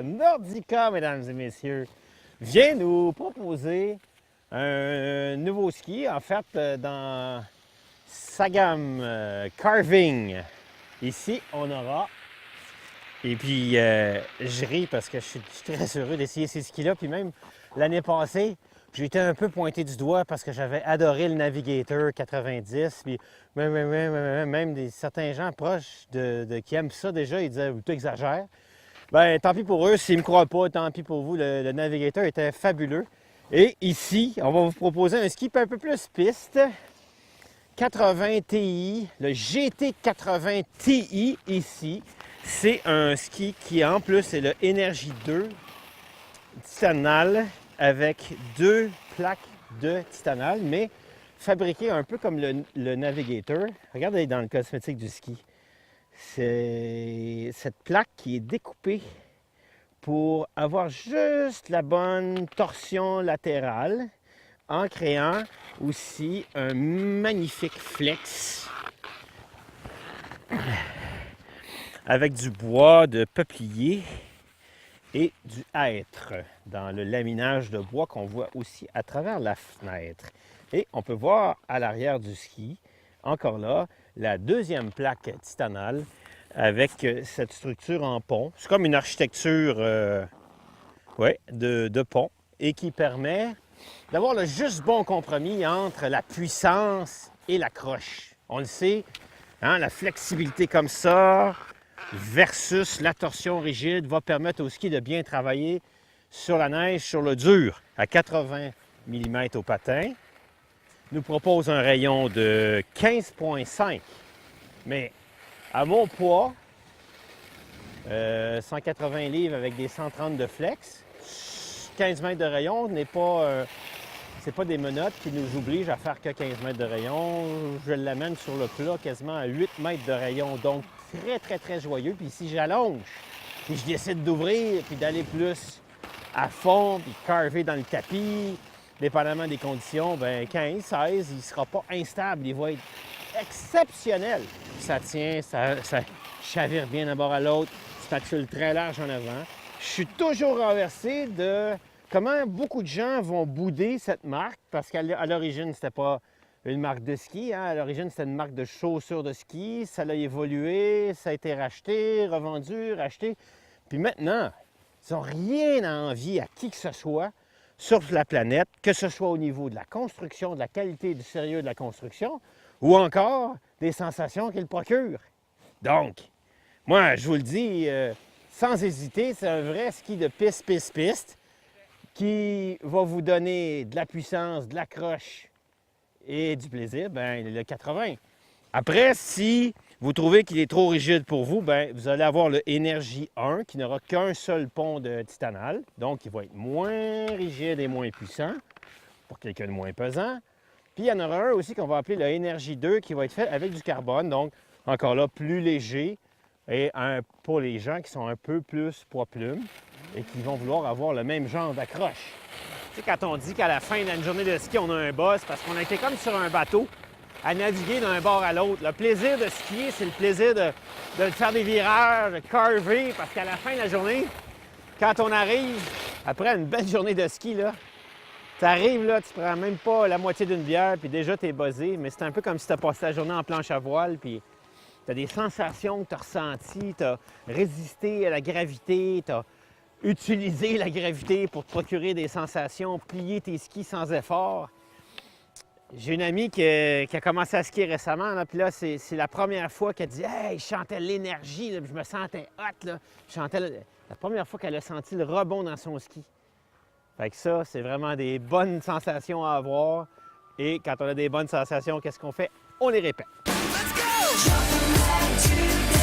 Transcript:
Nordica, mesdames et messieurs, vient nous proposer un nouveau ski, en fait, dans sa gamme Carving. Ici, on aura, et puis je ris parce que je suis très heureux d'essayer ces skis-là, puis même l'année passée, j'ai été un peu pointé du doigt parce que j'avais adoré le Navigator 90, puis même certains gens proches qui aiment ça déjà, ils disaient « tu exagères ». Ben, tant pis pour eux, s'ils ne me croient pas, tant pis pour vous, le Navigator était fabuleux. Et ici, on va vous proposer un ski un peu plus piste, 80 Ti, le GT80 Ti ici. C'est un ski qui en plus est le Energy 2 titanal avec 2 plaques de titanal, mais fabriqué un peu comme le Navigator. Regardez dans le cosmétique du ski. C'est cette plaque qui est découpée pour avoir juste la bonne torsion latérale en créant aussi un magnifique flex avec du bois de peuplier et du hêtre dans le laminage de bois qu'on voit aussi à travers la fenêtre. Et on peut voir à l'arrière du ski, encore là, la deuxième plaque titanale avec cette structure en pont. C'est comme une architecture de pont et qui permet d'avoir le juste bon compromis entre la puissance et la croche. On le sait, hein, la flexibilité comme ça versus la torsion rigide va permettre au ski de bien travailler sur la neige, sur le dur, à 80 mm au patin. Nous propose un rayon de 15,5. Mais à mon poids, 180 livres avec des 130 de flex, 15 mètres de rayon n'est pas... c'est pas des menottes qui nous obligent à faire que 15 mètres de rayon. Je l'amène sur le plat quasiment à 8 mètres de rayon. Donc, très joyeux. Puis si j'allonge, puis je décide d'ouvrir, puis d'aller plus à fond, puis carver dans le tapis, dépendamment des conditions, bien 15, 16, il ne sera pas instable. Il va être exceptionnel. Ça tient, ça chavire bien d'un bord à l'autre, spatule très large en avant. Je suis toujours renversé de comment beaucoup de gens vont bouder cette marque, parce qu'à l'origine, c'était pas une marque de ski. Hein? À l'origine, c'était une marque de chaussures de ski. Ça a évolué, ça a été racheté, revendu, racheté. Puis maintenant, ils n'ont rien à envier à qui que ce soit sur la planète, que ce soit au niveau de la construction, de la qualité et du sérieux de la construction, ou encore des sensations qu'ils procurent. Donc, moi, je vous le dis, sans hésiter, c'est un vrai ski de piste qui va vous donner de la puissance, de la croche et du plaisir, bien, le 80. Après, si vous trouvez qu'il est trop rigide pour vous, bien, vous allez avoir le Energy 1 qui n'aura qu'un seul pont de titanal, donc il va être moins rigide et moins puissant pour quelqu'un de moins pesant. Puis il y en aura un aussi qu'on va appeler le Energy 2 qui va être fait avec du carbone, donc encore là, plus léger et pour les gens qui sont un peu plus poids-plume et qui vont vouloir avoir le même genre d'accroche. Tu sais, quand on dit qu'à la fin d'une journée de ski, on a un boss, parce qu'on a été comme sur un bateau à naviguer d'un bord à l'autre. Le plaisir de skier, c'est le plaisir de faire des virages, de carver, parce qu'à la fin de la journée, quand on arrive, après une belle journée de ski, là, tu arrives là, tu prends même pas la moitié d'une bière, puis déjà tu es buzzé, mais c'est un peu comme si tu as passé la journée en planche à voile, puis tu as des sensations que tu as ressenties, tu as résisté à la gravité, tu as utilisé la gravité pour te procurer des sensations, plier tes skis sans effort. J'ai une amie qui a commencé à skier récemment, là, puis là, c'est la première fois qu'elle dit « Hey, je sentais l'énergie, là, je me sentais hot, là. » Je sentais la première fois qu'elle a senti le rebond dans son ski. Fait que ça, c'est vraiment des bonnes sensations à avoir. Et quand on a des bonnes sensations, qu'est-ce qu'on fait? On les répète. Let's go!